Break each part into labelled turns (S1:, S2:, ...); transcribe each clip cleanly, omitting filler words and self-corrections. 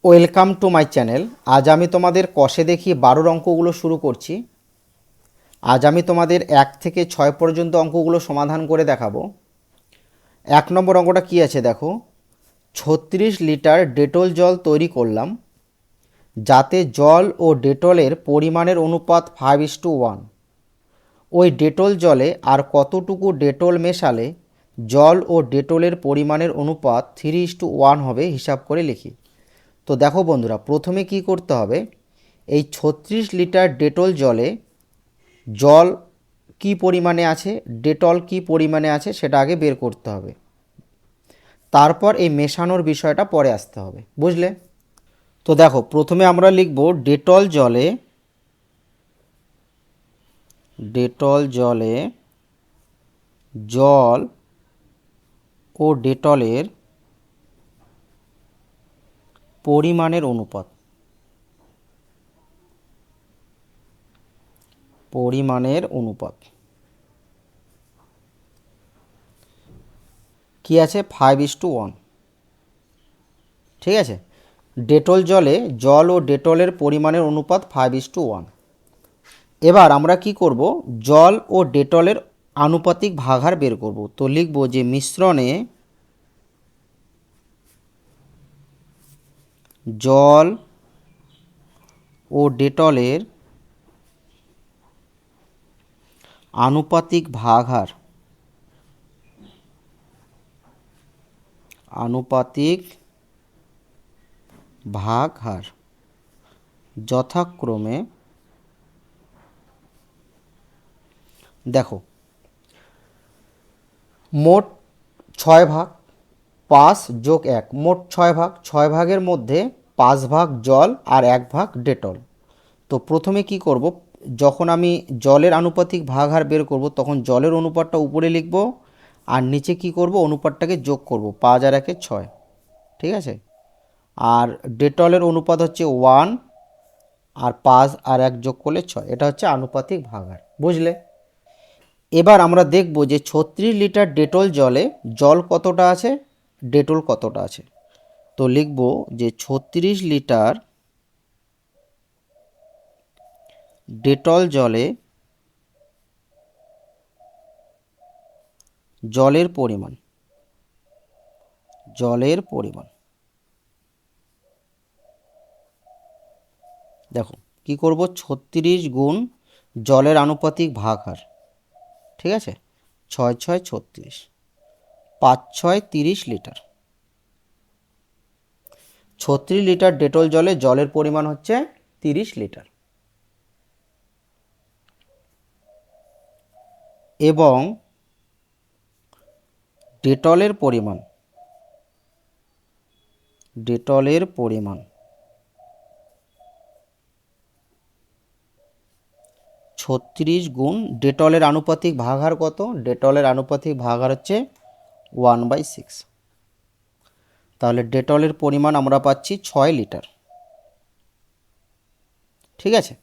S1: Welcome to my channel. আজ আমি তোমাদের কষে দেখি 12 অঙ্কগুলো শুরু করছি। আজ আমি তোমাদের 1 থেকে 6 পর্যন্ত অঙ্কগুলো সমাধান করে দেখাবো। 1 নম্বর অঙ্কটা কি আছে দেখো। 36 লিটার ডেটল জল তৈরি করলাম, যাতে জল ও ডেটলের পরিমাণের অনুপাত 5:1। ওই ডেটল জলে আর কতটুকু ডেটল মেশালে জল ও ডেটলের পরিমাণের অনুপাত 3:1 হবে, হিসাব করে লিখি। তো দেখো বন্ধুরা, প্রথমে কি করতে হবে, এই 36 লিটার ডেটল জলে জল কি পরিমাণে আছে, ডেটল কি পরিমাণে আছে সেটা আগে বের করতে হবে। তারপর এই মেশানোর বিষয়টা পরে আসতে হবে, বুঝলে? তো দেখো, প্রথমে আমরা লিখব ডেটল জলে জল ও ডেটলের পরিমাণের অনুপাত। কি আছে? 5:1। ঠিক আছে, ডেটল জলে জল ও ডেটলের পরিমাণের অনুপাত 5:1। এবার আমরা কি করব, জল ও ডেটলের আনুপাতিক ভাগাহার বের করব। তো লিখব যে মিশ্রণে জল ও ডেটলের আনুপাতিক ভাগহার যথাক্রমে, দেখো, মোট 6 ভাগ, 5 যোগ 1, মোট 6 ভাগ। 6 ভাগের মধ্যে 5 ভাগ জল আর 1 ভাগ ডেটল। তো প্রথমে কি করব, যখন আমি জলের আনুপাতিক ভাগহার বের করব তখন জলের অনুপাতটা উপরে লিখব, আর নিচে কি করব, অনুপাতটাকে যোগ করব। 5 আর 1 6, ঠিক আছে। আর ডেটলের অনুপাত হচ্ছে 1, আর 5 আর 1 যোগ করলে 6। এটা হচ্ছে আনুপাতিক ভাগহার, বুঝলে? এবার আমরা দেখব যে 36 লিটার ডেটল জলে জল কতটা আছে, ডেটল কতটা আছে। তো লিখব যে 36 লিটার ডেটল জলে জলের পরিমাণ। দেখো কি করব, 36 গুণ জলের আনুপাতিক ভাগহার, ঠিক আছে। 6 6 36, 5 6 30 লিটার। 36 লিটার ডেটল জলে জলের পরিমাণ হচ্ছে 30 লিটার। এবং ডেটলের পরিমাণ 36 গুণ ডেটলের আনুপাতিক ভাগহার কত, ডেটলের আনুপাতিক ভাগহার হচ্ছে 1/6। তাহলে ডেটলের পরিমাণ আমরা পাচ্ছি 6 লিটার, ঠিক আছে।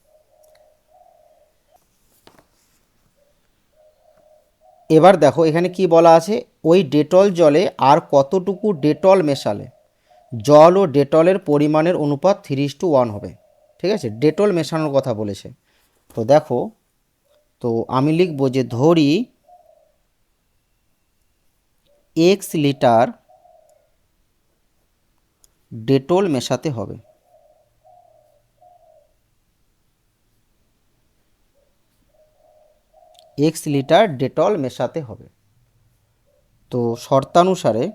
S1: এবার দেখো এখানে কি বলা আছে, ওই ডেটল জলে আর কতটুকু ডেটল মেশালে জল ও ডেটলের পরিমাণের অনুপাত 3:1 হবে, ঠিক আছে। ডেটল মেশানোর কথা বলেছে। তো দেখো, তো আমি লিখব যে ধরি x লিটার ডেটল মেশাতে হবে। x লিটার ডেটল মেশাতে হবে। তো শর্তানুসারে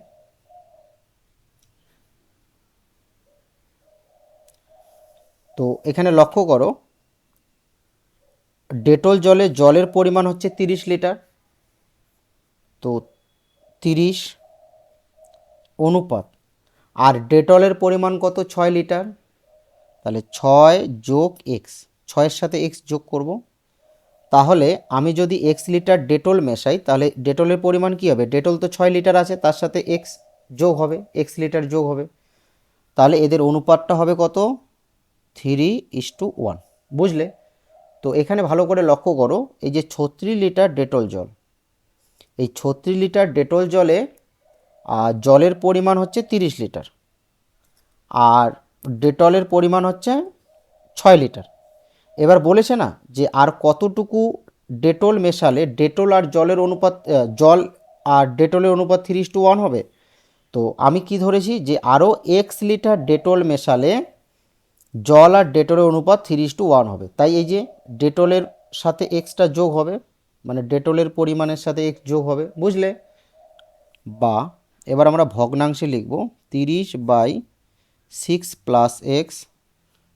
S1: তো এখানে লক্ষ্য করো, ডেটল জলে জলের পরিমাণ হচ্ছে 30 লিটার। তো 30 অনুপাত, আর ডেটলের পরিমাণ কত, 6 লিটার। তাহলে 6 যোগ x, 6-এর সাথে x যোগ করব। তাহলে আমি যদি x লিটার ডেটল মেশাই তাহলে ডেটলের পরিমাণ কি হবে, ডেটল তো 6 লিটার আছে, তার সাথে x যোগ হবে, x লিটার যোগ হবে। তাহলে এদের অনুপাতটা হবে কত, 3:1, বুঝলে? তো এখানে ভালো করে লক্ষ্য করো, এই যে 36 লিটার ডেটল জল, এই 36 লিটার ডেটল জলে জলের পরিমাণ হচ্ছে 30 লিটার, আর ডেটলের পরিমাণ হচ্ছে 6 লিটার। এবার বলেছে না যে আর কতটুকু ডেটল মেশালে ডেটল আর জলের অনুপাত, জল আর ডেটলের অনুপাত 3:1 হবে। তো আমি কি ধরেছি যে আরও x লিটার ডেটল মেশালে জল আর ডেটলের অনুপাত 3:1 হবে। তাই এই যে ডেটলের সাথে এক্সটা যোগ হবে, মানে ডেটলের পরিমাণের সাথে এক্স যোগ হবে, বুঝলে? বা এবার আমরা ভগ্নাংশে লিখব 30/6 প্লাস এক্স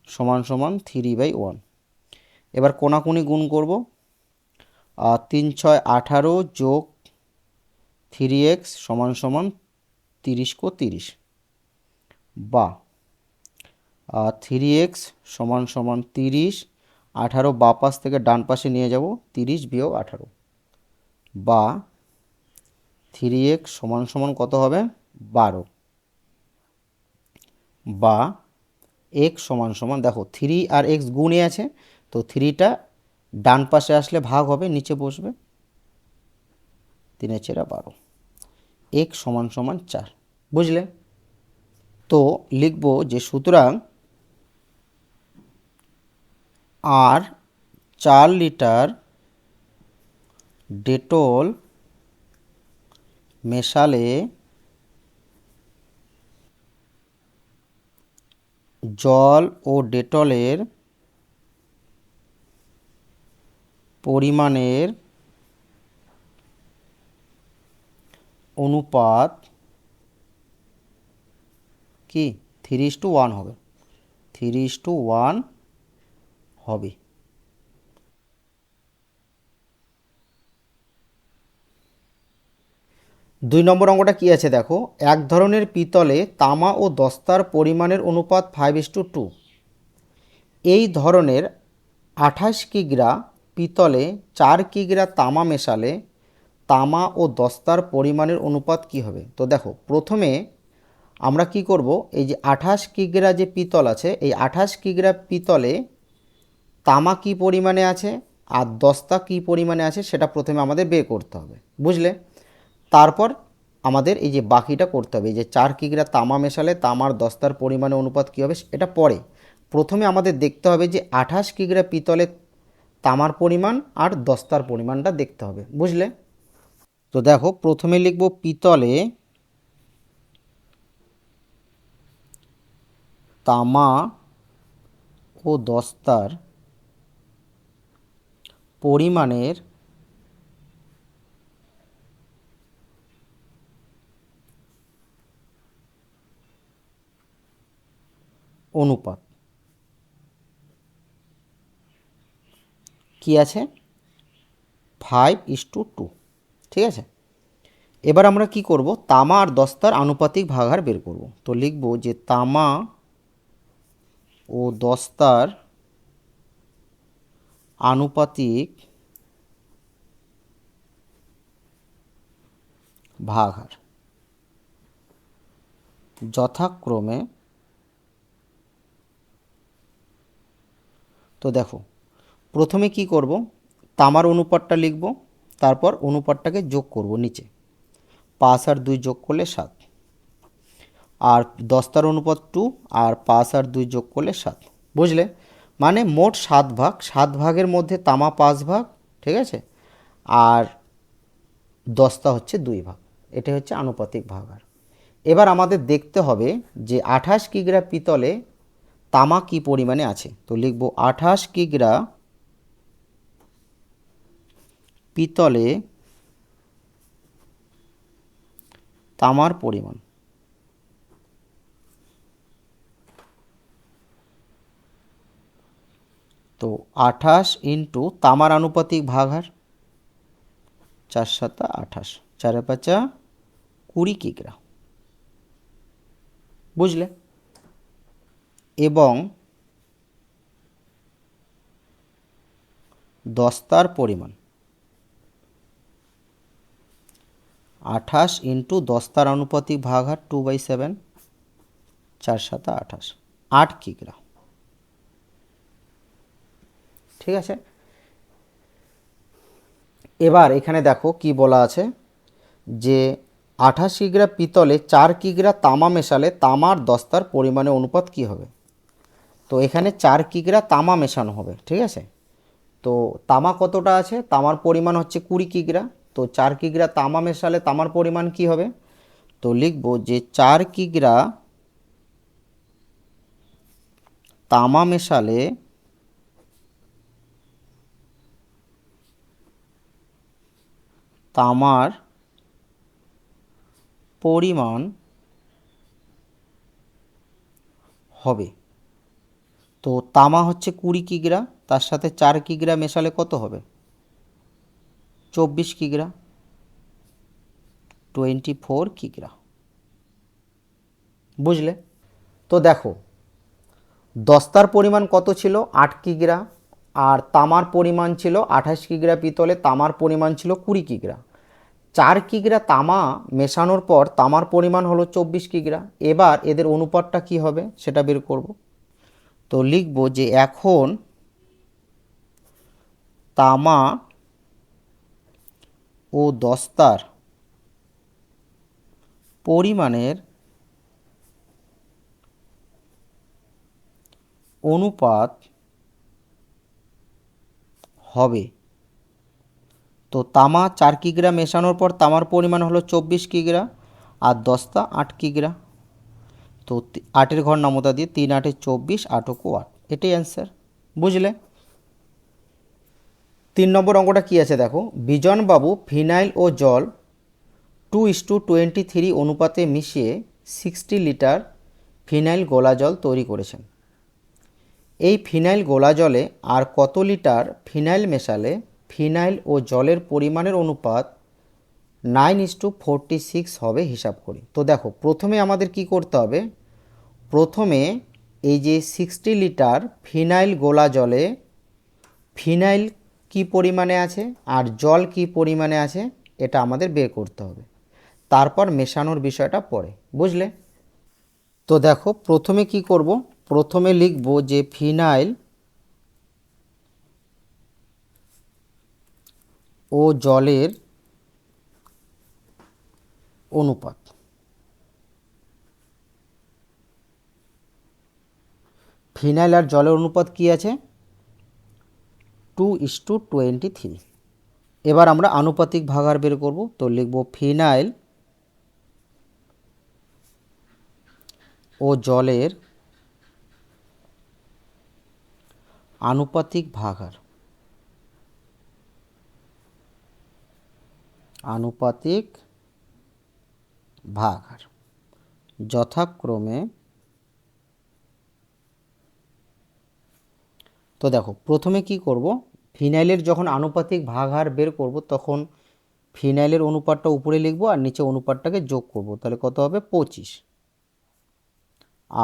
S1: সমান সমান 3/1। এবার কোনাকুনি গুণ করব, 3×6 = 18 যোগ 3x সমান সমান 30 বা 3x সমান সমান 30, 18 বাঁ পাশ থেকে ডান পাশে নিয়ে যাব, 30 বিয়োগ 18 বা 3x সমান সমান কত হবে 12 বা x সমান সমান, দেখো 3 আর x গুণে আছে, তো 3টা ডান পাশে আসলে ভাগ হবে, নিচে বসবে, 3×4 = 12, x সমান সমান 4, বুঝলে? তো লিখব যে সুতরাং আর 4 লিটার ডেটল মেশালে জল ও ডেটলের পরিমাণের অনুপাত কি 3:1 হবে, 3:1 হবে। 2 নম্বর অঙ্কটা কি আছে দেখো, এক ধরনের পিতলে তামা ও দস্তার পরিমাণের অনুপাত 5:2। এই ধরনের 28 কিগ্রা পিতলে 4 কিগ্রা তামা মেশালে তামা ও দস্তার পরিমাণের অনুপাত কি হবে? তো দেখো প্রথমে আমরা কি করব, এই যে 28 কিগ্রা যে পিতল আছে, এই 28 কিগ্রা পিতলে তামা কি পরিমাণে আছে আর দস্তা কি পরিমাণে আছে সেটা প্রথমে আমাদের বের করতে হবে, বুঝলে? তারপর আমাদের এই যে বাকিটা করতে হবে, এই যে 4 কিগ্রা তামা মেশালে তামার দস্তার পরিমাণের অনুপাত কী হবে এটা পরে। প্রথমে আমাদের দেখতে হবে যে 28 কিগ্রা পিতলে তামার পরিমাণ আর দস্তার পরিমাণটা দেখতে হবে, বুঝলে? তো দেখো প্রথমে লিখব পিতলে তামা ও দস্তার পরিমাণের অনুপাত কি আছে 5:2, ঠিক আছে? এবার আমরা কি করব, তামা আর দস্তার আনুপাতিক ভাগাহার বের করব। তো লিখব যে তামা ও দস্তার আনুপাতিক ভাগহার যথাক্রমে, তো দেখো প্রথমে কি করব, তামার অনুপাতটা লিখব, তারপর অনুপাতটাকে যোগ করব নিচে, 5 আর 2 যোগ করলে 7, আর দস্তার অনুপাত 2 আর 5 আর 2 যোগ করলে 7, বুঝলে? মানে মোট 7 ভাগ, 7 ভাগের মধ্যে তামা 5 ভাগ, ঠিক আছে, আর দস্তা হচ্ছে 2 ভাগ। এটা হচ্ছে আনুপাতিক ভাগহার। এবার আমাদের দেখতে হবে যে 28 কিগ্রা পিতলে তামা কি পরিমাণে আছে। তো লিখব 28 কিগ্রা পিতলে তামার পরিমাণ, তো 28 ইন্টু তামার আনুপাতিক ভাগহার 4×7 = 28, 4×5 = 20 কিগ্রা, বুঝলে? এবং দস্তার পরিমাণ 28 ইন্টু দস্তার আনুপাতিক ভাগহার 2/7, 4×7 = 28, 8 কিগ্রা, ঠিক আছে? এবার এখানে দেখো কি বলা আছে যে 28 কিগ্রা পিতলে 4 কিগ্রা তামা মেশালে তামার দস্তার পরিমাণের অনুপাত কি হবে। তো এখানে 4 কিগ্রা তামা মেশানো হবে, ঠিক আছে। তো তামা কতটা আছে, তামার পরিমাণ হচ্ছে 20 কিগ্রা। তো 4 কিগ্রা তামা মেশালে তামার পরিমাণ কি হবে, তো লিখব যে 4 কিগ্রা তামা মেশালে তামার পরিমাণ হবে। তো তামা হচ্ছে 20 কিগ্রা, তার সাথে 4 কিগ্রা মেশালে কত হবে, 24 কিগ্রা, 24 কিগ্রা। বুঝলে? তো দেখো দস্তার পরিমাণ কত ছিল, 8 কিগ্রা, আর তামার পরিমাণ ছিল 28 কিগ্রা পিতলে, তামার পরিমাণ ছিল 20 কিগ্রা। 4 কিগ্রা তামা মেশানোর পর তামার পরিমাণ হলো 24 কিগ্রা। এবার এদের অনুপাতটা কি হবে সেটা বের করব। তো লিখব যে এখন তামা ও দস্তার পরিমাণের অনুপাত হবে। তো তামা 4 কিগ্রা মেশানোর পর তামার পরিমাণ হলো 24 কিগ্রা, আর দস্তা 8 কিগ্রা। তো 8-এর ঘর নামতা দিয়ে 3 8 24, 8 8, এটাই অ্যান্সার। বুঝলে? 3 নম্বর অঙ্কটা কি আছে দেখো, বিজনবাবু ফিনাইল ও জল 2:23 অনুপাতে মিশিয়ে 60 লিটার ফিনাইল গোলা জল তৈরি করেছেন। এই ফিনাইল গোলা জলে আর কত লিটার ফিনাইল মেশালে ফিনাইল ও জলের পরিমাণের অনুপাত 9:46 হবে, হিসাব করি। তো দেখো প্রথমে আমাদের কি করতে হবে, প্রথমে এই যে 60 লিটার ফিনাইল গোলা জলে ফিনাইল কি পরিমাণে আছে আর জল কি পরিমাণে আছে এটা আমাদের বের করতে হবে, তারপর মেশানোর বিষয়টা পরে। বুঝলে? তো দেখো প্রথমে কি করব, প্রথমে লিখব যে ফিনাইল ও জলের অনুপাত। ফিনাইল আর জলের অনুপাত কি আছে, 2:23। এবার আমরা আনুপাতিক ভাগাহার বের করব। তো লিখব ফিনাইল ও জলের আনুপাতিক ভাগাহার, আনুপাতিক ভাগাহার যথাক্রমে। তো দেখো প্রথমে কি করব, ফিনাইলের যখন আনুপাতিক ভাগাহার বের করব তখন ফিনাইলের অনুপাতটা উপরে লিখব আর নিচে অনুপাতটাকে যোগ করব, তাহলে কত হবে 25।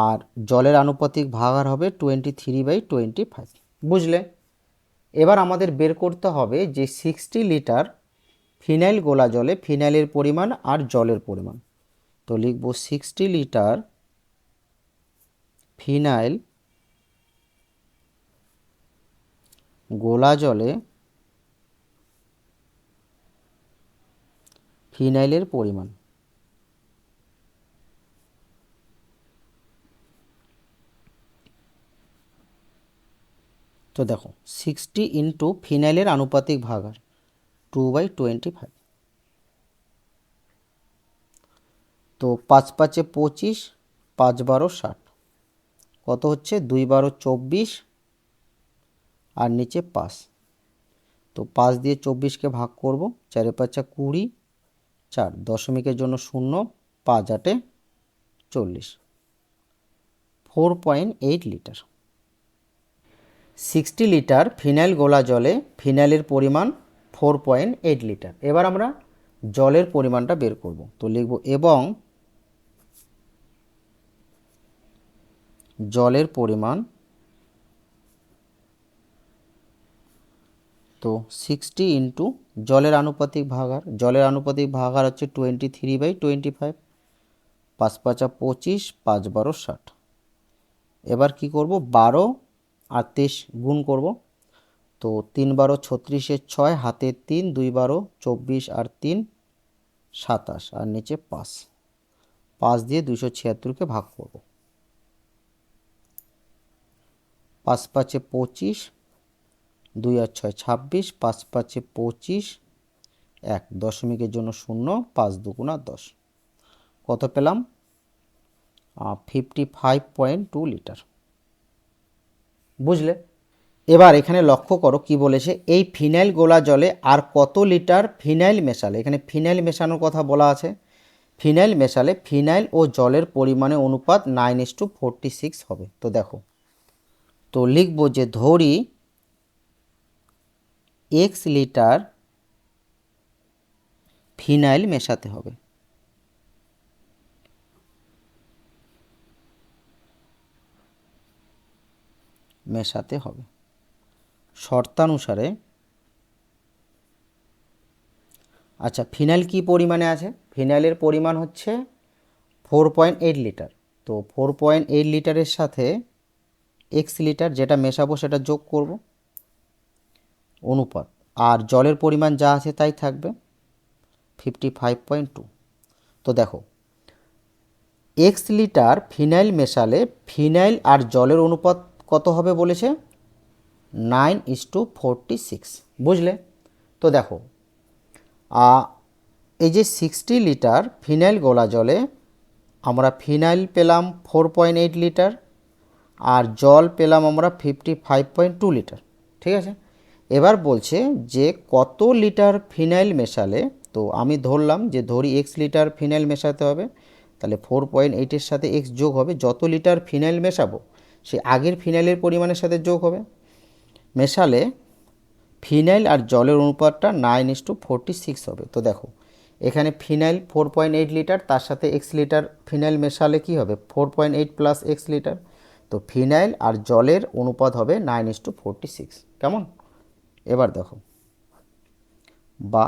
S1: আর জলের আনুপাতিক ভাগাহার হবে 23/25। বুঝলে? এবার আমাদের বের করতে হবে যে 60 লিটার ফিনাইল গোলা জলে ফিনাইলের পরিমাণ আর জলের পরিমাণ। তো লিখব 60 লিটার ফিনাইল গোলা জলে ফিনাইলের পরিমাণ। তো দেখো 60 ইন্টু ফিনাইলের আনুপাতিক ভাগাহার 2/25। তো 5 5 25, 5 12 60, কত হচ্ছে 2 12 24 আর নিচে 5। তো 5 দিয়ে 24কে ভাগ করব, 4 5 20, 4 দশমিকের জন্য 0, 5 8 40, 4.8 লিটার। 60 লিটার ফিনাইল গোলা জলে ফিনাইলের পরিমাণ 4.8 লিটার। এবার আমরা জলের পরিমাণটা বের করব। তো লিখব এবং জলের পরিমাণ। তো 60 ইন্টু জলের আনুপাতিক ভাগাহার, জলের আনুপাতিক ভাগাহার হচ্ছে 23/25, 5 5 25, 5 12 60। এবার কি করব, 12 আর 23 গুণ করব। তো 3 12 36, 6 হাতে 3, 2 12 24 আর 3 27 আর নিচে 5। 5 দিয়ে 276কে ভাগ করব। 5 5 25, 2 আর 6 26, 5 5 25, 1 দশমিকের জন্য 0, 5 2 10, কত পেলাম? 55.2 লিটার। বুঝলে? এবার এখানে লক্ষ্য করো কি বলেছে, এই ফিনাইল গোলা জলে আর কত লিটার ফিনাইল মেশালে, এখানে ফিনাইল মেশানোর কথা বলা আছে। ফিনাইল মেশালে ফিনাইল ও জলের পরিমাণে অনুপাত 9:46 হবে। তো দেখো, তো লিখব যে ধরি x লিটার ফিনাইল মেশাতে হবে। শর্তানুসারে, আচ্ছা ফিনাইল কি পরিমাণে আছে? ফিনাইলের পরিমাণ হচ্ছে 4.8 লিটার। তো 4.8 লিটারের সাথে x লিটার যেটা মেশাবো সেটা যোগ করব, অনুপাত, আর জলের পরিমাণ যা আছে তাই থাকবে 55.2। তো দেখো, x লিটার ফিনাইল মেশালে ফিনাইল আর জলের অনুপাত কত হবে বলেছে? 9:46। বুঝলে? তো দেখো, এই যে 60 লিটার ফিনাইল গোলা জলে আমরা ফিনাইল পেলাম 4.8 লিটার আর জল পেলাম আমরা 55.2 লিটার। ঠিক আছে, এবার বলছে যে কত লিটার ফিনাইল মেশালে, তো আমি ধরলাম যে ধরি x লিটার ফিনাইল মেশাতে হবে, তাহলে 4.8-এর সাথে x যোগ হবে, যত লিটার ফিনাইল মেশাবো সে আগের ফিনাইলের পরিমাণের সাথে যোগ হবে, মেশালে ফিনাইল আর জলের অনুপাতটা 9:46 হবে। তো দেখো, এখানে ফিনাইল 4.8 লিটার, তার সাথে x লিটার ফিনাইল মেশালে কি হবে? 4.8 প্লাস x লিটার। তো ফিনাইল আর জলের অনুপাত হবে 9:46। কেমন? এবার দেখো, বা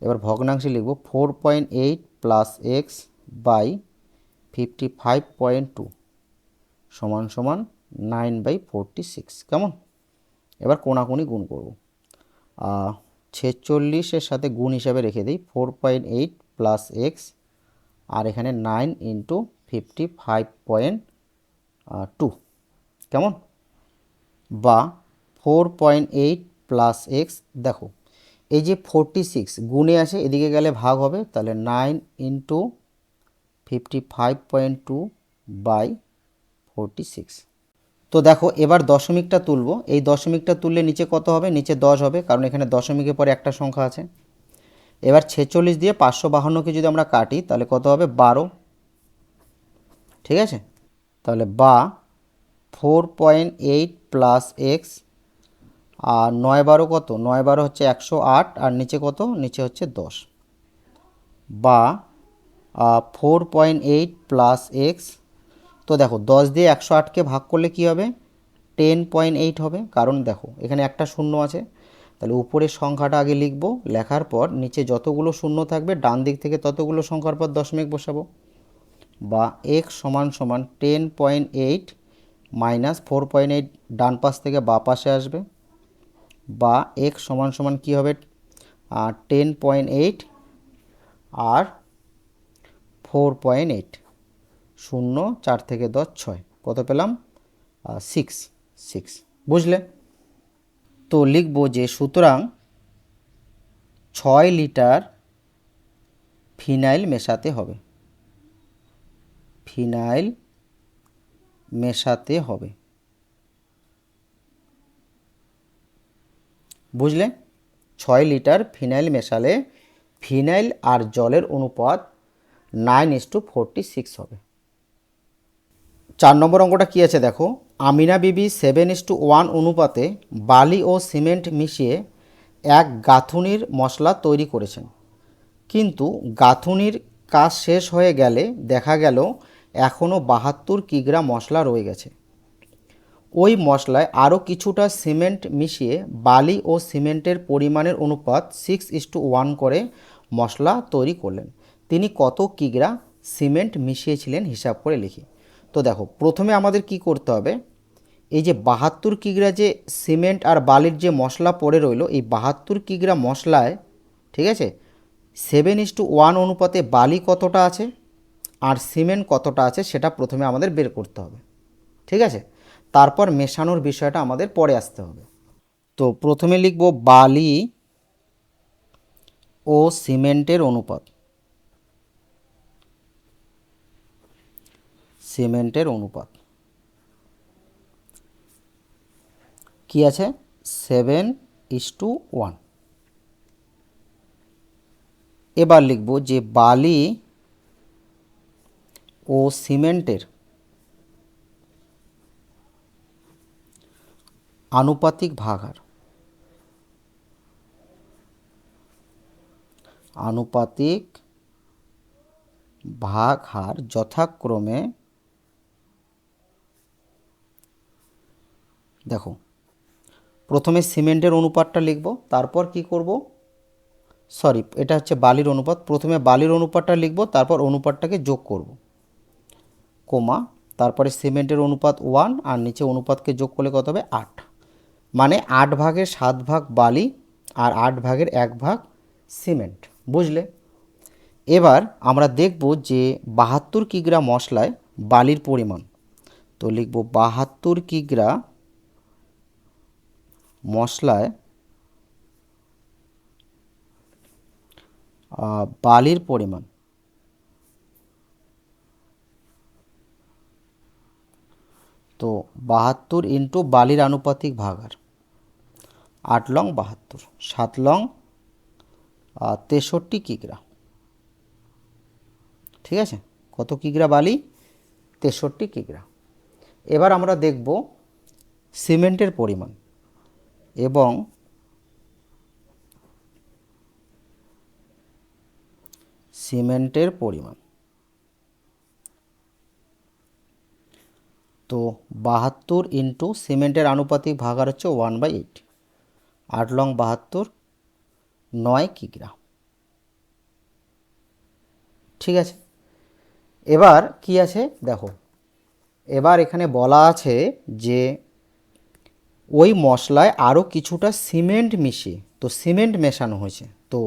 S1: এবার ভগ্নাংশে লিখব 4.8 প্লাস এক্স বাই 55.2 সমান সমান 9/46। কেমন? এবার কোণাকুণি গুণ করব, 46-এর সাথে গুণ হিসাবে রেখে দিই 4.8 প্লাস এক্স, আর এখানে 9 ইন্টু 55.2। কেমন? বা 4.8 প্লাস এক্স, দেখো এই যে 46 গুণে আছে, এদিকে গেলে ভাগ হবে, তাহলে 9 ইন্টু 55.2 বাই 46। তো দেখো, এবার দশমিকটা তুলব, এই দশমিকটা তুললে নিচে কত হবে? নিচে 10 হবে, কারণ এখানে দশমিকের পরে একটা সংখ্যা আছে। এবার 46 দিয়ে 552কে যদি আমরা কাটি তাহলে কত হবে? 12। ঠিক আছে, তাহলে বা 4.8 প্লাস এক্স, আর 9 12 কত? 9 12 হচ্ছে 108, আর নিচে কত? নিচে হচ্ছে 10, বা 4.8 প্লাস এক্স। তো দেখো, 10 দিয়ে 108কে ভাগ করলে কি হবে? 10.8 হবে, কারণ দেখো এখানে একটা শূন্য আছে, তাহলে উপরের সংখ্যাটা আগে লিখব, লেখার পর নিচে যতগুলো শূন্য থাকবে ডান দিক থেকে ততগুলো সংখ্যার পর দশমিক বসাবো, বা x সমান সমান 10.8 মাইনাস 4.8 ডান পাশ থেকে বা পাশে আসবে, বা x সমান সমান কী হবে? 10.8 আর 4.8, 0 4 থেকে 10 6, কত পেলাম? 6। বুঝলে? তো লিখব যে সুতরাং 6 লিটার ফিনাইল মেশাতে হবে। ফিনাইল মেশাতে হবে। বুঝলে? 6 লিটার ফিনাইল মেশালে ফিনাইল আর জলের অনুপাত 9:46 হবে। 4 নম্বর অঙ্কটা কী আছে দেখো, আমিনা বিবি 7:1 অনুপাতে বালি ও সিমেন্ট মিশিয়ে এক গাঁথুনির মশলা তৈরি করেছেন, কিন্তু গাঁথুনির কাজ শেষ হয়ে গেলে দেখা গেল এখনও 72 কিগ্রা মশলা রয়ে গেছে। ওই মশলায় আরও কিছুটা সিমেন্ট মিশিয়ে বালি ও সিমেন্টের পরিমাণের অনুপাত 6:1 করে মশলা তৈরি করলেন। তিনি কত কিগ্রা সিমেন্ট মিশিয়েছিলেন হিসাব করে লিখি। তো দেখো, প্রথমে আমাদের কি করতে হবে, এই যে 72 কিগ্রা যে সিমেন্ট আর বালির যে মশলা পড়ে রইল, এই 72 কিগ্রা মশলায়, ঠিক আছে, 7:1 অনুপাতে বালি কতটা আছে আর সিমেন্ট কতটা আছে সেটা প্রথমে আমাদের বের করতে হবে। ঠিক আছে, তারপর মেশানোর বিষয়টা আমাদের পরে আসতে হবে। তো প্রথমে লিখব বালি ও সিমেন্টের অনুপাত। সিমেন্টের অনুপাত কি আছে? 7:1। এবার লিখব যে বালি ও সিমেন্টের আনুপাতিক ভাগহার। আনুপাতিক ভাগহার যথাক্রমে, দেখো প্রথমে সিমেন্টের অনুপাতটা লিখব, তারপর কি করব, সরি এটা হচ্ছে বালির অনুপাত, প্রথমে বালির অনুপাতটা লিখব, তারপর অনুপাতটাকে যোগ করব, কোমা, তারপরে সিমেন্টের অনুপাত 1 আর নিচে অনুপাতকে যোগ করলে কত হবে? 8। মানে 8/7 বালি আর 8/1 সিমেন্ট। বুঝলে? এবার আমরা দেখব যে 72 কিগ্রা মশলায় বালির পরিমাণ। তো লিখব 72 কিগ্রা মশলায় বালির পরিমাণ। তো 72 ইন্টু বালির আনুপাতিক ভাগহার, 8 লং 72, 7 লং 63 কিগ্রা। ঠিক আছে? কত কিগ্রা বালি? 63 কিগ্রা। এবার আমরা দেখব সিমেন্টের পরিমাণ এবং সিমেন্টের পরিমাণ। তো 72 ইন্টু সিমেন্টের আনুপাতিক ভাগহার হচ্ছে 1/8, 8 লং 72, 9 কিগ্রা। ঠিক আছে? এবার কি আছে দেখো, এবার এখানে বলা আছে যে ওই মশলায় আরও কিছুটা সিমেন্ট মিশিয়ে, তো সিমেন্ট মেশানো হয়েছে, তো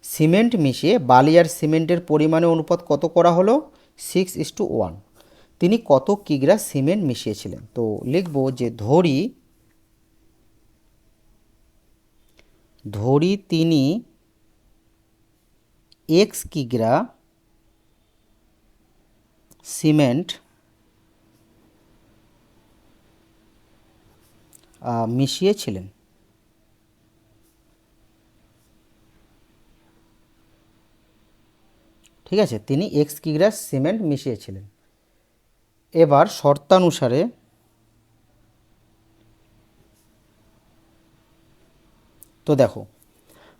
S1: সিমেন্ট মিশিয়ে বালি আর সিমেন্টের পরিমাণে অনুপাত কত করা হলো? 6:1। তিনি কত কিগ্রা সিমেন্ট মিশিয়েছিলেন? তো লিখব যে ধরি তিনি x কিগ্রা সিমেন্ট মিশিয়েছিলেন। ঠিক আছে? তিনি x কিগ্রা সিমেন্ট মিশিয়েছিলেন। এবার শর্তানুসারে তো দেখো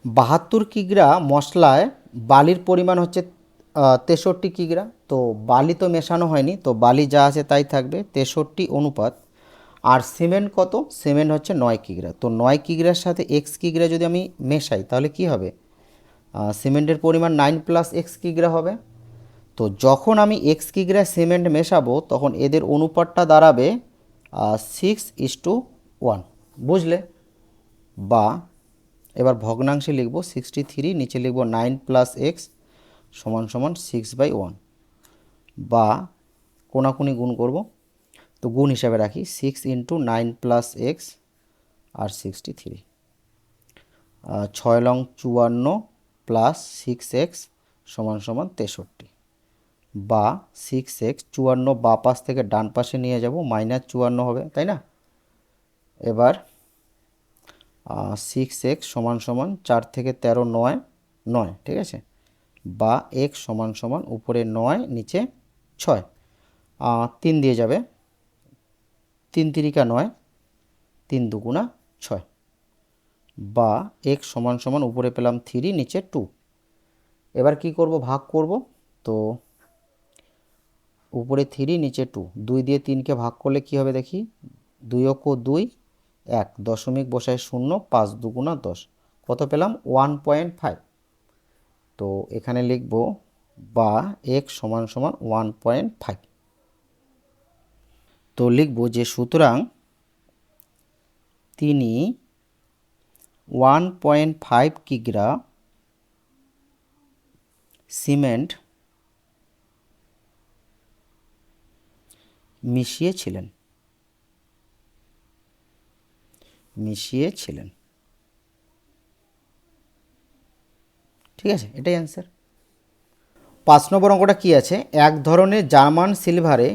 S1: 72 কিগ্রা মশলায় বালির পরিমাণ হচ্ছে 63 কিগ্রা। তো বালি তো মেশানো হয়নি, তো বালি যা আছে তাই থাকবে, 63 অনুপাত। আর সিমেন্ট কত? সিমেন্ট হচ্ছে 9 কিগ্রা। তো 9 কিগ্রার সাথে এক্স কিগ্রা যদি আমি মেশাই তাহলে কি হবে? সিমেন্টের পরিমাণ 9 প্লাস এক্স কিগ্রা হবে। তো যখন আমি এক্স কিগ্রা সিমেন্ট মেশাবো তখন এদের অনুপাতটা দাঁড়াবে 6:1। বুঝলে? বা এবার ভগ্নাংশে লিখব 63, নিচে লিখব 9 প্লাস এক্স সমান সমান 6/1, বা কোনাকুনি গুণ করব, তো গুণ হিসাবে রাখি 6 ইন্টু 9 প্লাস এক্স আর 63, 6 লং 54 প্লাস 6x সমান সমান 63, বা 6x 54 বা পাশ থেকে ডান পাশে নিয়ে যাব, -54 হবে, তাই না? এবার 6x সমান সমান 4 থেকে 13 9 9, ঠিক আছে, বা x সমান সমান উপরে 9 নিচে 6, 3 দিয়ে যাবে, 3 তিরিকা 9, 3 দুগুণা 6, বা x সমান সমান উপরে পেলাম 3 নিচে 2। এবার কি করব? ভাগ করব। তো উপরে 3 নিচে 2, 2 দিয়ে 3কে ভাগ করলে কি হবে দেখি, 2 অক্ষ 2, 1 দশমিক বসায় 0, 5 দুগুণা 10, কত পেলাম? 1.5। তো এখানে লিখব বা x সমান সমান 1.5। তো লিখব যে সুতরাং তিনি 1.5 কিগ্রা সিমেন্ট মিশিয়েছিলেন। মিশিয়েছিলেন। ঠিক আছে, এটাই অ্যান্সার। 5 নম্বর অঙ্কটা কী আছে, এক ধরনের জার্মান সিলভারে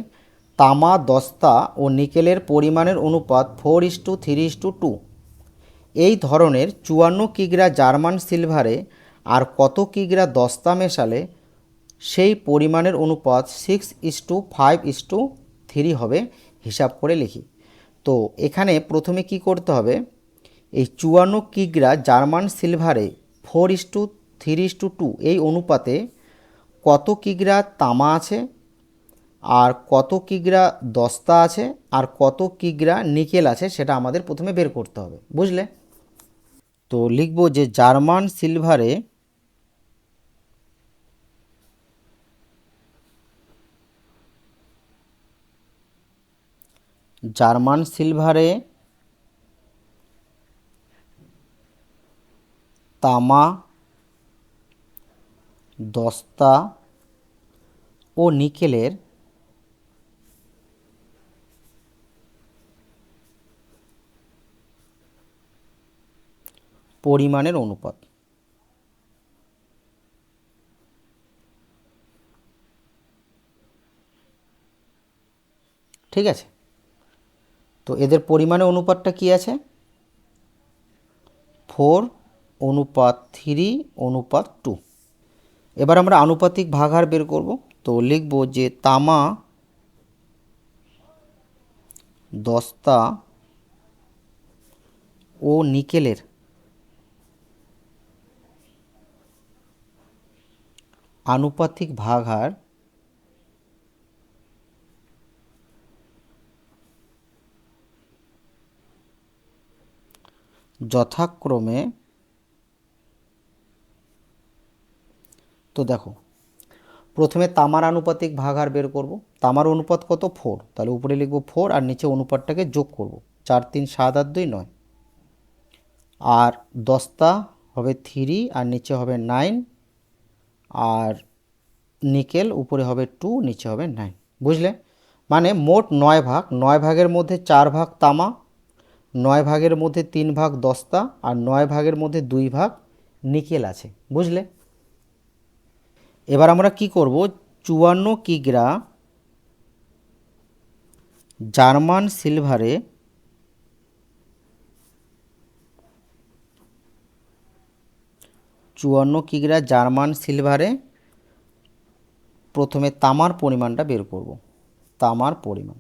S1: তামা, দস্তা ও নিকেলের পরিমাণের অনুপাত 4:3:2। এই ধরনের 54 কিগ্রা জার্মান সিলভারে আর কত কিগ্রা দস্তা মেশালে সেই পরিমাণের অনুপাত 6:5:3 হবে, হিসাব করে লিখি। তো এখানে প্রথমে কি করতে হবে, এই 54 কিগ্রা জার্মান সিলভারে 4:3:2 এই অনুপাতে কত কিগ্রা তামা আছে, আর কত কিগ্রা দস্তা আছে, আর কত কিগ্রা নিকেল আছে, সেটা আমাদের প্রথমে বের করতে হবে, বুঝলে? তো লিখব যে জার্মান সিলভারে তামা, দস্তা ও নিকেলের পরিমাণের অনুপাত। ঠিক আছে, তো এদের পরিমাণের অনুপাতটা কি আছে, 4:3:2। এবার আমরা আনুপাতিক ভাগাহার বের করব। তো লিখব যে তামা, দস্তা ও নিকেলের আনুপাতিক ভাগাহার যথাক্রমে, তো দেখো প্রথমে তামার আনুপাতিক ভাগাহার বের করব। তামার অনুপাত কত, 4, তাহলে উপরে লিখব 4 আর নিচে অনুপাতটাকে যোগ করব, 4 3 7 আর 2 9। আর দস্তা হবে 3 আর নিচে হবে 9, আর নিকেল উপরে হবে 2, নিচে হবে 9, বুঝলে? মানে মোট 9 ভাগ, 9 ভাগের মধ্যে 4 ভাগ তামা, 9 ভাগের মধ্যে 3 ভাগ দস্তা, আর 9 ভাগের মধ্যে 2 ভাগ নিকেল আছে, বুঝলে? এবার আমরা কি করব, 54 কিগ্রা জার্মান সিলভারে 54 কিগ্রা জার্মান সিলভারে প্রথমে তামার পরিমাণটা বের করব, তামার পরিমাণ,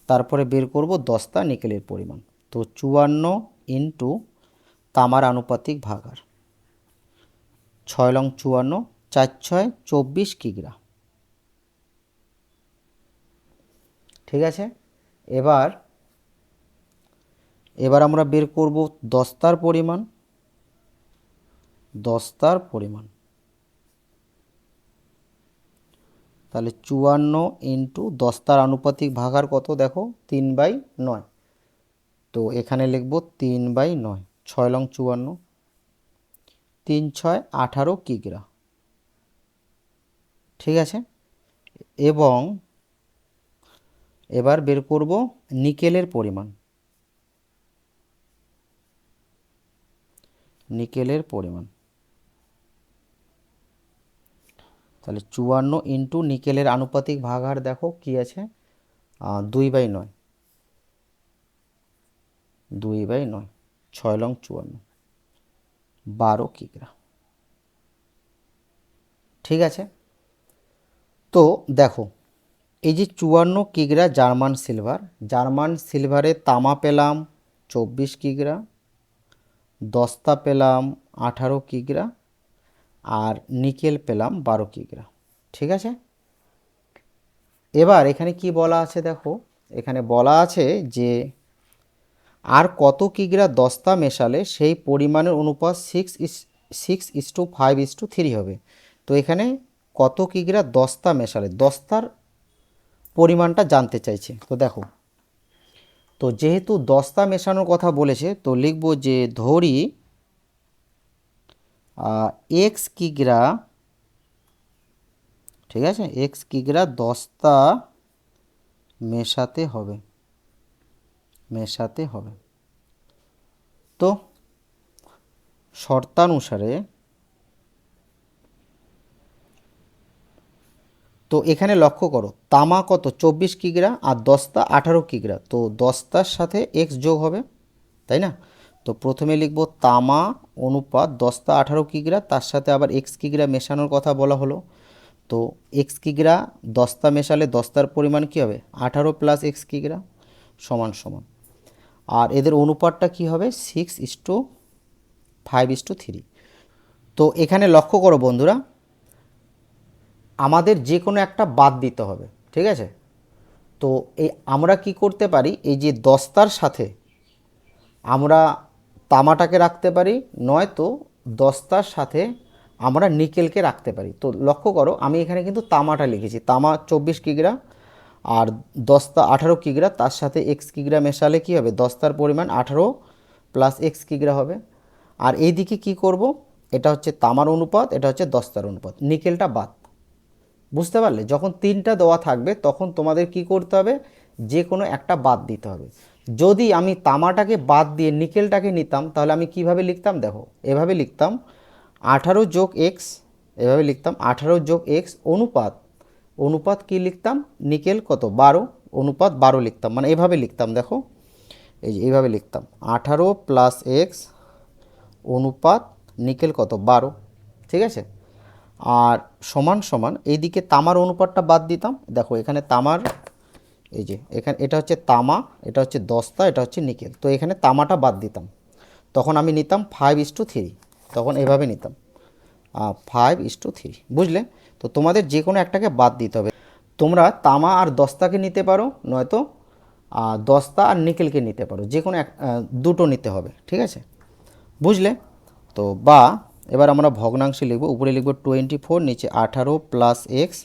S1: তারপরে বের করব দস্তা নিকেলের পরিমাণ। তো 54 ইন্টু তামার আনুপাতিক ভাগাহার, 6 লং 54, 4 6 24 কিগ্রা। ঠিক আছে, এবার আমরা বের করব দস্তার পরিমাণ, তাহলে 54 ইন্টু দস্তার আনুপাতিক ভাগাহার কত, দেখো 3/9। তো এখানে লিখব 3/9, 6 লং 54, 3 6 18 কিগ্রা। ঠিক আছে, এবং এবার বের করব নিকেলের পরিমাণ, তাহলে 54 ইন্টু নিকেলের আনুপাতিক ভাগাহার দেখো কি আছে, 2/9, 6 লং 54, 12 কিগ্রা। ঠিক আছে, তো দেখো এই যে 54 কিগ্রা জার্মান সিলভারে তামা পেলাম 24 কিগ্রা, দস্তা পেলাম 18 কিগ্রা, আর নিকেল পেলাম 12 কিগ্রা। ঠিক আছে, এবার এখানে কি বলা আছে দেখো, এখানে বলা আছে যে আর কত কিগ্রা দস্তা মেশালে সেই পরিমাণের অনুপাত 6:5:3 হবে। তো এখানে কত কিগ্রা দস্তা মেশালে, দস্তার পরিমাণটা জানতে চাইছে। তো দেখো, তো যেহেতু দস্তা মেশানোর কথা বলেছে, তো লিখব যে ধরি এক্স কিগ্রা, ঠিক আছে, এক্স কিগ্রা দস্তা মেশাতে হবে। মেশাতে হবে। তো শর্তানুসারে তো এখানে লক্ষ্য করো তামা কত 24 কিগ্রা আর দস্তা 18 কিগ্রা, তো দস্তার সাথে এক্স যোগ হবে, তাই না? তো প্রথমে লিখব তামা অনুপাত দস্তা 18 কিগ্রা, তার সাথে আবার এক্স কিগ্রা মেশানোর কথা বলা হলো। তো এক্স কিগ্রা দস্তা মেশালে দস্তার পরিমাণ কী হবে 18 প্লাস এক্স কিগ্রা সমান সমান, আর এদের অনুপাতটা কি হবে 6:5:3। তো এখানে লক্ষ্য করো বন্ধুরা, আমাদের যে কোনো একটা বাদ দিতে হবে, ঠিক আছে? তো এই আমরা কি করতে পারি, এই যে দস্তার সাথে আমরা তামাটাকে রাখতে পারি, নয়তো দস্তার সাথে আমরা নিকেলকে রাখতে পারি। তো লক্ষ্য করো আমি এখানে কিন্তু তামাটা লিখেছি, তামা 24 কিগ্রা আর দস্তা 18 কিগ্রা, তার সাথে এক্স কিগ্রা মেশালে কি হবে দস্তার পরিমাণ 18 প্লাস এক্স কিগ্রা হবে। আর এই দিকে কী করব, এটা হচ্ছে তামার অনুপাত, এটা হচ্ছে দস্তার অনুপাত, নিকেলটা বাদ। বুঝতে পারলে? যখন তিনটা দেওয়া থাকবে তখন তোমাদের কি করতে হবে, যে কোনো একটা বাদ দিতে হবে। যদি আমি তামাটাকে বাদ দিয়ে নিকেলটাকে নিতাম তাহলে আমি কিভাবে লিখতাম, দেখো এভাবে লিখতাম 18 যোগ এক্স, এভাবে লিখতাম 18 যোগ এক্স অনুপাত, অনুপাত কি লিখতাম নিকেল কত 12 অনুপাত 12 লিখতাম, মানে এভাবে লিখতাম, দেখো এই যে এইভাবে লিখতাম 18 প্লাস এক্স অনুপাত নিকেল কত 12, ঠিক আছে? আর সমান সমান এইদিকে তামার অনুপাতটা বাদ দিতাম, দেখো এখানে তামার এই যে এখানে এটা হচ্ছে তামা, এটা হচ্ছে দস্তা, এটা হচ্ছে নিকেল, তো এখানে তামাটা বাদ দিতাম, তখন আমি নিতাম 5:3, তখন এভাবে নিতাম 5:3, বুঝলে? তো তোমাদের যে কোনো একটাকে বাদ দিতে হবে, তোমরা তামা আর দস্তাকে নিতে পারো, নয়তো দস্তা আর নিকেলকে নিতে পারো, যে কোনো এক দুটো নিতে হবে, ঠিক আছে? বুঝলে? তো বা এবার আমরা ভগ্নাংশে লিখব, উপরে লিখব 24, নিচে 18 প্লাস এক্স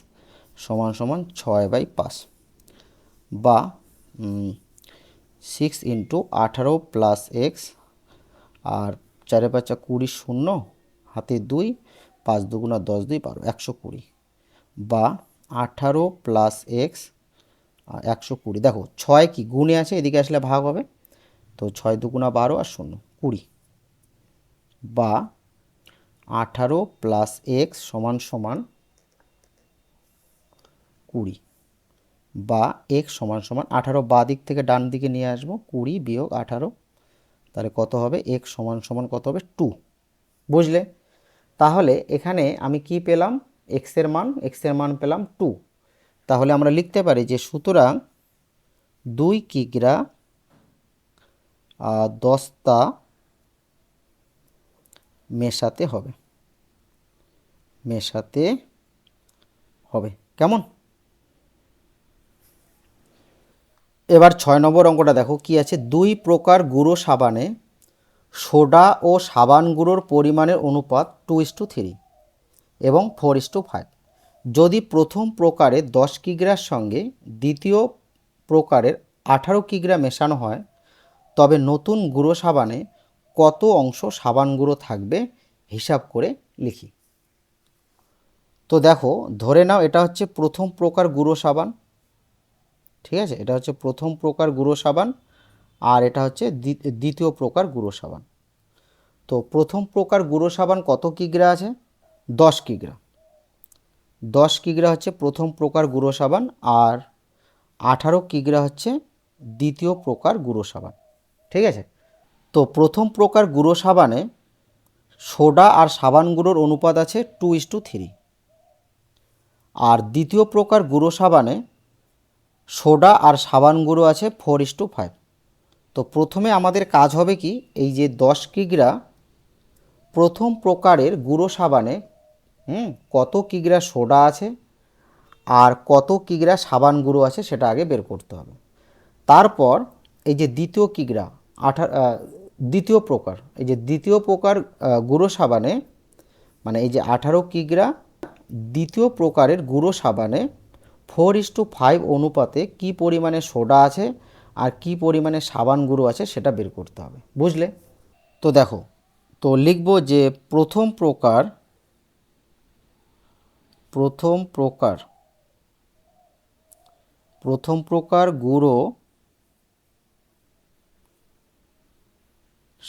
S1: সমান সমান 6/5, বা 6 × 18 প্লাস এক্স আর 4×5 20, শূন্য হাতে 2, 5 2 10 2 12, 120, বা 18 প্লাস এক্স 120, দেখো 6 কি গুণে আছে, এদিকে আসলে ভাগ হবে, তো 6 2 12 আর 0 20, বা 18 প্লাস এক্স সমান সমান 20, বা এক্স সমান সমান 18 বাঁ দিক থেকে ডান দিকে নিয়ে আসবো, 20 বিয়োগ 18, তাহলে কত হবে এক্স সমান সমান কত হবে 2, বুঝলে? তাহলে এখানে আমি কি পেলাম, এক্সের মান পেলাম 2। তাহলে আমরা লিখতে পারি যে সুতরাং 2 কিগ্রা দস্তা মেশাতে হবে, মেশাতে হবে, কেমন? এবার 6 নম্বর অঙ্কটা দেখো কি আছে, 2 প্রকার গুঁড়ো সাবানে সোডা ও সাবান গুঁড়োর পরিমাণের অনুপাত 2:3 এবং 4:5। যদি প্রথম প্রকারে 10 কিগ্রার সঙ্গে দ্বিতীয় প্রকারের 18 কিগ্রা মেশানো হয়, তবে নতুন গুঁড়ো সাবানে কত অংশ সাবান গুঁড়ো থাকবে হিসাব করে লিখি। তো দেখো ধরে নাও এটা হচ্ছে প্রথম প্রকার গুঁড়ো সাবান, ঠিক আছে? এটা হচ্ছে প্রথম প্রকার গুঁড়ো সাবান, আর এটা হচ্ছে দ্বিতীয় প্রকার গুঁড়ো সাবান। তো প্রথম প্রকার গুঁড়ো সাবান কত কিগ্রা আছে 10 কিগ্রা, 10 কিগ্রা হচ্ছে প্রথম প্রকার গুঁড়ো সাবান, আর 18 কিগ্রা হচ্ছে দ্বিতীয় প্রকার গুঁড়ো সাবান, ঠিক আছে? তো প্রথম প্রকার গুঁড়ো সাবানে সোডা আর সাবান গুঁড়োর অনুপাত আছে 2:3, আর দ্বিতীয় প্রকার গুঁড়ো সাবানে সোডা আর সাবান গুঁড়ো আছে 4:5। তো প্রথমে আমাদের কাজ হবে কি, এই যে 10 কিগ্রা প্রথম প্রকারের গুঁড়ো সাবানে কত কিগ্রা সোডা আছে আর কত কিগ্রা সাবান গুঁড়ো আছে সেটা আগে বের করতে হবে। তারপর এই যে দ্বিতীয় কিগ্রা দ্বিতীয় প্রকার, এই যে দ্বিতীয় প্রকার গুঁড়ো সাবানে, মানে এই যে 18 কিগ্রা দ্বিতীয় প্রকারের গুঁড়ো সাবানে 4:5 অনুপাতে কি পরিমাণে সোডা আছে আর কি পরিমাণে সাবান গুঁড়ো আছে সেটা বের করতে হবে, বুঝলে? তো দেখো, তো লিখব যে প্রথম প্রকার গুঁড়ো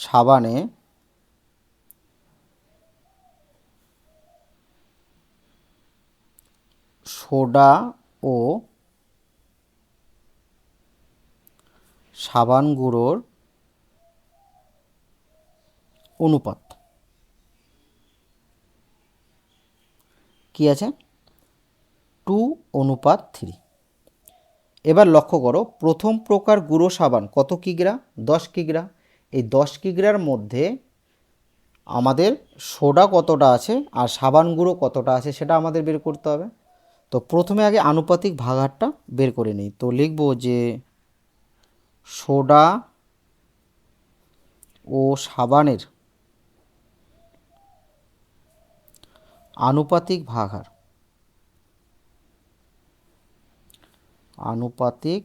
S1: সাবানে সোডা ও সাবান গুঁড়োর অনুপাত কি আছে? 2:3। এবার লক্ষ্য করো, প্রথম প্রকার গুঁড়ো সাবান কত কিগ্রা? 10 কিগ্রা। এই 10 কিগ্রার মধ্যে আমাদের সোডা কতটা আছে আর সাবান গুঁড়ো কতটা আছে সেটা আমাদের বের করতে হবে। তো প্রথমে আগে আনুপাতিক ভাগাহারটা বের করে নিই। তো লিখব যে সোডা ও সাবানের আনুপাতিক ভাগাহার, আনুপাতিক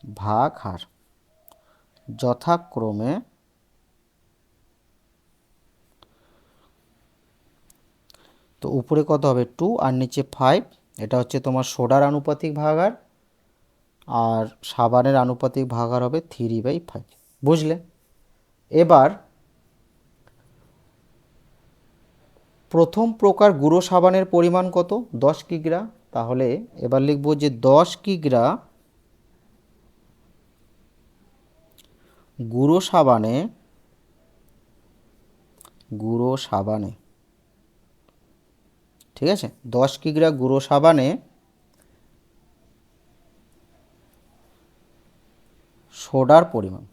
S1: ভাগহার যথাক্রমে তো উপরে কত হবে 2 আর নিচে 5। এটা হচ্ছে তোমার সোডার আনুপাতিক ভাগহার, আর সাবানের আনুপাতিক ভাগহার হবে 3/5। বুঝলে? এবার প্রথম প্রকার গুঁড়ো সাবানের পরিমাণ কত? 10 কিগ্রা। তাহলে এবার লিখব যে 10 কিগ্রা গুঁড়ো সাবানে, গুঁড়ো সাবানে, ঠিক আছে, 10 কিগ্রা গুঁড়ো সাবানে সোডার পরিমাণ।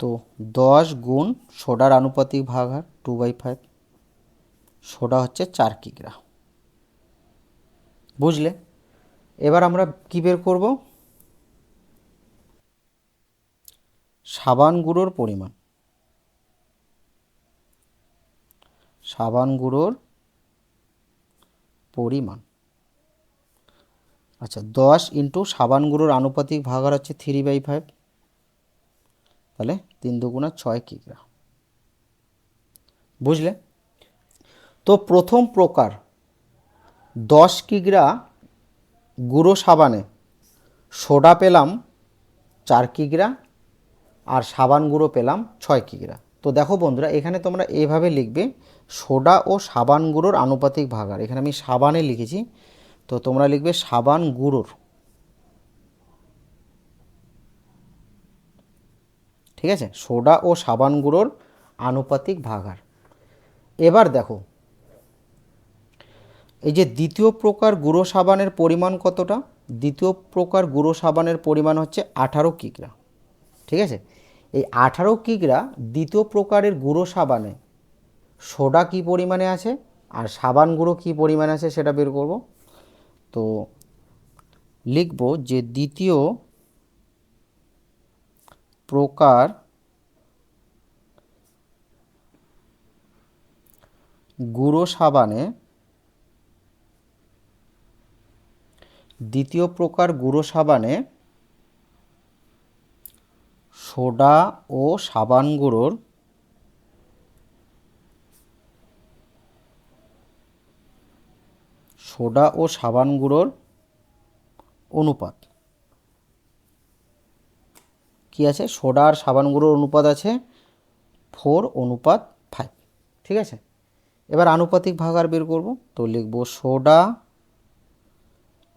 S1: তো 10 গুণ সোডার আনুপাতিক ভাগহার 2/5। সোডা হচ্ছে 4 কিগ্রা। বুঝলে? এবার আমরা কি বের করব? সাবান গুঁড়োর পরিমাণ, সাবান গুঁড়োর পরিমাণ। আচ্ছা, 10 ইন্টু সাবান গুঁড়োর আনুপাতিক ভাগহার হচ্ছে 3/5, তাহলে 3 দুগুণা 6 কিগ্রা। বুঝলে? তো প্রথম প্রকার 10 কিগ্রা গুঁড়ো সাবানে সোডা পেলাম 4 কিগ্রা আর সাবান গুঁড়ো পেলাম 6 কিগ্রা। তো দেখো বন্ধুরা, এখানে তোমরা এইভাবে লিখবে সোডা ও সাবান গুঁড়োর আনুপাতিক ভাগহার। এখানে আমি সাবানে লিখেছি, তো তোমরা লিখবে সাবান গুঁড়োর, ঠিক আছে, সোডা ও সাবান গুঁড়োর আনুপাতিক ভাগহার। এবার দেখো, এই যে দ্বিতীয় প্রকার গুঁড়ো সাবানের পরিমাণ কতটা? দ্বিতীয় প্রকার গুঁড়ো সাবানের পরিমাণ হচ্ছে 18 কিগ্রা। ঠিক আছে, এই 18 কিগ্রা দ্বিতীয় প্রকারের গুঁড়ো সাবানে সোডা কি পরিমাণে আছে আর সাবান গুঁড়ো কি পরিমাণে আছে সেটা বের করব। তো লিখব যে দ্বিতীয় প্রকার গুঁড়ো সাবানে, দ্বিতীয় প্রকার গুঁড়ো সাবানে সোডা ও সাবান গুঁড়োর সোডা ও সাবান গুঁড়োর অনুপাত কি আছে? সোডা আর সাবান গুঁড়োর অনুপাত আছে 4:5। ঠিক আছে, এবার আনুপাতিক ভাগহার বের করব। তো লিখব সোডা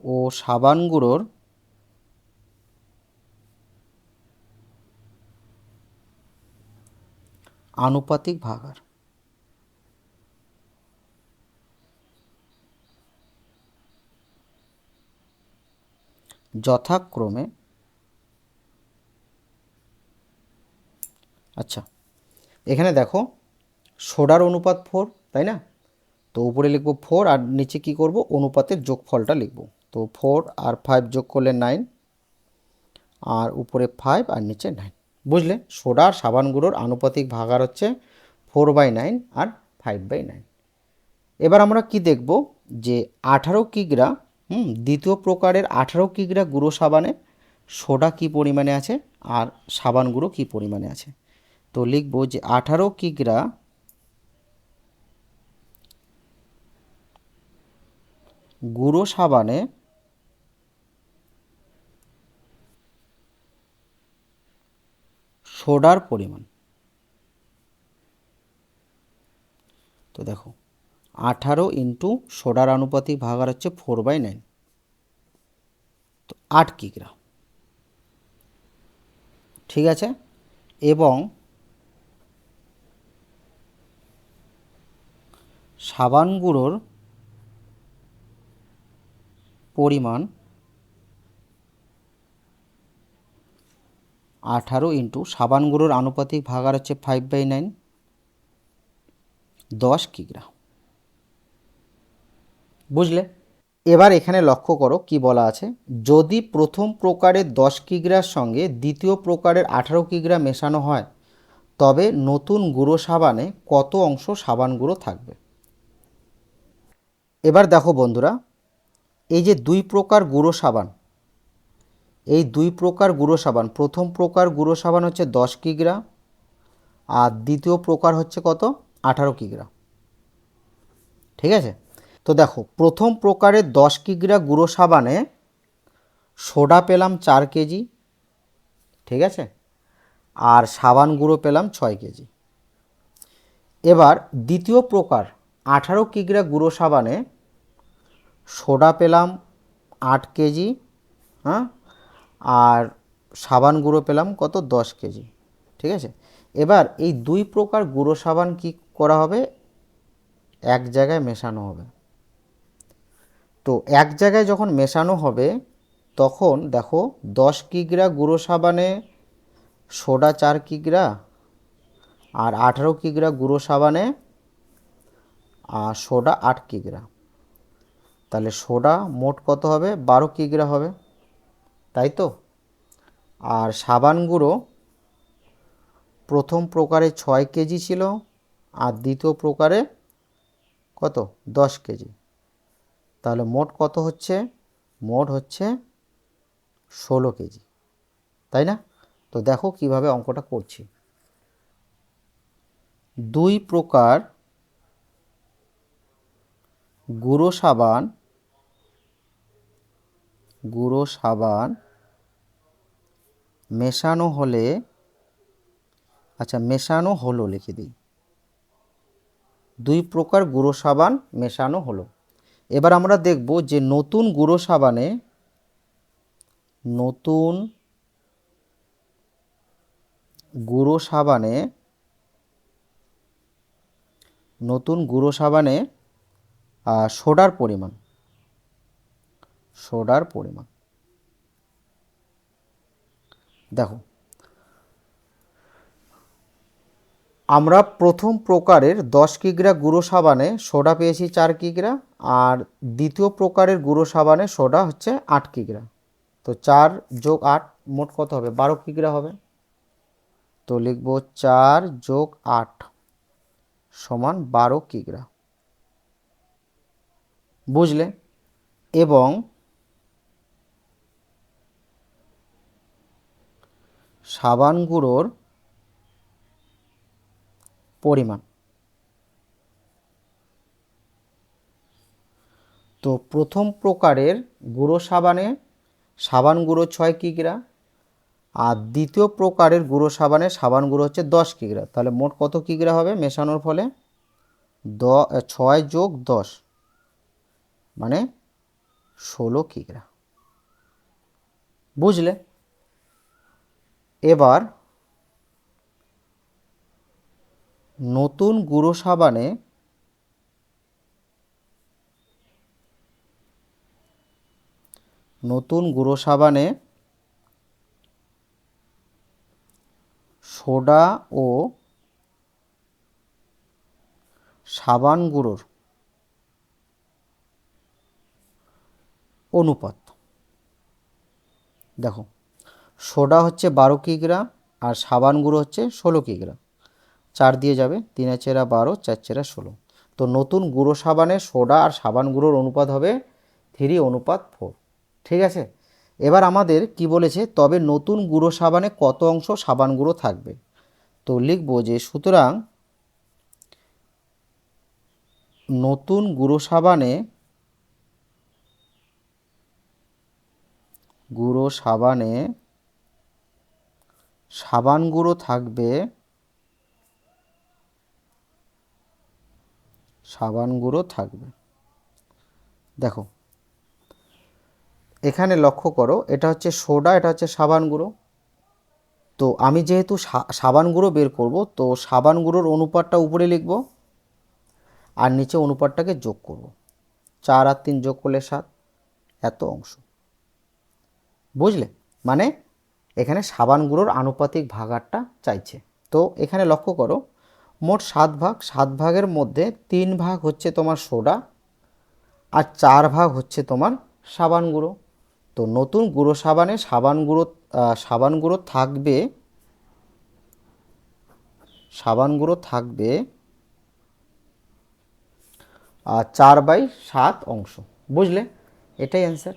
S1: ও সাবান গুঁড়োর আনুপাতিক ভাগহার যথাক্রমে, আচ্ছা এখানে দেখো সোডার অনুপাত 4, তাই না? তো উপরে লিখব 4 আর নিচে কি করব? অনুপাতের যোগফলটা লিখব। তো 4 আর 5 যোগ করলে 9, আর উপরে 5 আর নিচে 9। বুঝলে? সোডা আর সাবান গুঁড়োর আনুপাতিক ভাগহার হচ্ছে 4/9 আর 5/9। এবার আমরা কি দেখব যে 18 কিগ্রা, দ্বিতীয় প্রকারের 18 কিগ্রা গুঁড়ো সাবানে সোডা কি পরিমাণে আছে আর সাবান গুঁড়ো কি পরিমাণে আছে। তো লিখব যে 18 কিগ্রা গুঁড়ো সাবানে সোডার পরিমাণ। তো দেখো 18 ইন্টু সোডার আনুপাতিক ভাগার হচ্ছে 4/9, তো 8 কিগ্রা। ঠিক আছে, এবং সাবান গুঁড়োর পরিমাণ 18 ইন্টু সাবান গুঁড়োর আনুপাতিক ভাগার হচ্ছে 5/9, 10 কিগ্রা। বুঝলে? এবার এখানে লক্ষ্য করো কি বলা আছে, যদি প্রথম প্রকারের 10 কিগ্রার সঙ্গে দ্বিতীয় প্রকারের 18 কিগ্রা মেশানো হয় তবে নতুন গুঁড়ো সাবানে কত অংশ সাবান গুঁড়ো থাকবে। এবার দেখো বন্ধুরা, এই যে দুই প্রকার গুঁড়ো সাবান, এই দুই প্রকার গুঁড়ো সাবান, প্রথম প্রকার গুঁড়ো সাবান হচ্ছে 10 কিগ্রা আর দ্বিতীয় প্রকার হচ্ছে কত, 18 কিগ্রা। ঠিক আছে, তো দেখো প্রথম প্রকারের 10 কিগ্রা গুঁড়ো সাবানে সোডা পেলাম 4 কেজি, ঠিক আছে, আর সাবান গুঁড়ো পেলাম 6 কেজি। এবার দ্বিতীয় প্রকার 18 কিগ্রা গুঁড়ো সাবানে সোডা পেলাম 8 কেজি, হ্যাঁ, আর সাবান গুঁড়ো পেলাম কত, 10 কেজি। ঠিক আছে, এবার এই দুই প্রকার গুঁড়ো সাবান কি করা হবে, এক জায়গায় মেশানো হবে। তো এক জায়গায় যখন মেশানো হবে তখন দেখো 10 কিগ্রা গুঁড়ো সাবানে সোডা 4 কিগ্রা আর 18 কিগ্রা গুঁড়ো সাবানে সোডা 8 কিগ্রা, তাহলে সোডা মোট কত হবে, 12 কিগ্রা হবে, তাই তো। আর সাবান গুঁড়ো প্রথম প্রকারে 6 কেজি ছিল আর দ্বিতীয় প্রকারে কত, 10 কেজি, তাহলে মোট কত হচ্ছে, মোট হচ্ছে 16 কেজি, তাই না? তো দেখো কিভাবে অঙ্কটা করছি। দুই প্রকার গুঁড়ো সাবান মেশানো হলে, আচ্ছা মেশানো হলো লিখে দিই, দুই প্রকার গুঁড়ো সাবান মেশানো হলো। এবার আমরা দেখব যে নতুন গুঁড়ো সাবানে, নতুন গুঁড়ো সাবানে, নতুন গুঁড়ো সাবানে সোডার পরিমাণ, সোডার পরিমাণ দেখো আমরা প্রথম প্রকারের 10 কিগ্রা গুঁড়ো সাবানে সোডা পেয়েছি 4 কিগ্রা আর দ্বিতীয় প্রকারের গুঁড়ো সাবানে সোডা হচ্ছে 8 কিগ্রা। তো 4 যোগ 8 মোট কত হবে, 12 কিগ্রা হবে। তো লিখব 4 যোগ 8 সমান 12 কিগ্রা। বুঝলে? এবং সাবান গুঁড়োর পরিমাণ, তো প্রথম প্রকারের গুঁড়ো সাবানে সাবান গুঁড়ো 6 কিগ্রা আর দ্বিতীয় প্রকারের গুঁড়ো সাবানে সাবান গুঁড়ো হচ্ছে 10 কিগ্রা, তাহলে মোট কত কিগ্রা হবে মেশানোর ফলে, 6 যোগ 10 মানে 16 কিগ্রা। বুঝলে? এবার নতুন গুঁড়ো সাবানে সোডা ও সাবান গুঁড়োর অনুপাত দেখো, সোডা হচ্ছে 12 কিগ্রা আর সাবান গুঁড়ো হচ্ছে 16 কিগ্রা, 4 দিয়ে যাবে, 3 চেরা 12, 4 চেরা 16। তো নতুন গুঁড়ো সাবানে সোডা আর সাবান গুঁড়োর অনুপাত হবে 3:4। ঠিক আছে, এবার আমাদের কি বলেছে, তবে নতুন গুঁড়ো সাবানে কত অংশ সাবান গুঁড়ো থাকবে। তো লিখব যে সুতরাং নতুন গুঁড়ো সাবানে সাবান গুঁড়ো থাকবে, সাবান গুঁড়ো থাকবে। দেখো এখানে লক্ষ্য করো, এটা হচ্ছে সোডা, এটা হচ্ছে সাবান গুঁড়ো। তো আমি যেহেতু সাবান গুঁড়ো বের করব, তো সাবান গুঁড়োর অনুপাতটা উপরে লিখব আর নিচে অনুপাতটাকে যোগ করব। 4 আর 3 যোগ করলে 7, এত অংশ। বুঝলে? মানে এখানে সাবান গুঁড়োর আনুপাতিক ভাগারটা চাইছে। তো এখানে লক্ষ্য করো, মোট 7 ভাগ, 7 ভাগের মধ্যে 3 ভাগ হচ্ছে তোমার সোডা আর 4 ভাগ হচ্ছে তোমার সাবান গুঁড়ো। তো নতুন গুঁড়ো সাবানে সাবান গুঁড়ো থাকবে, সাবান গুঁড়ো থাকবে 4/7 অংশ। বুঝলে? এটাই অ্যান্সার।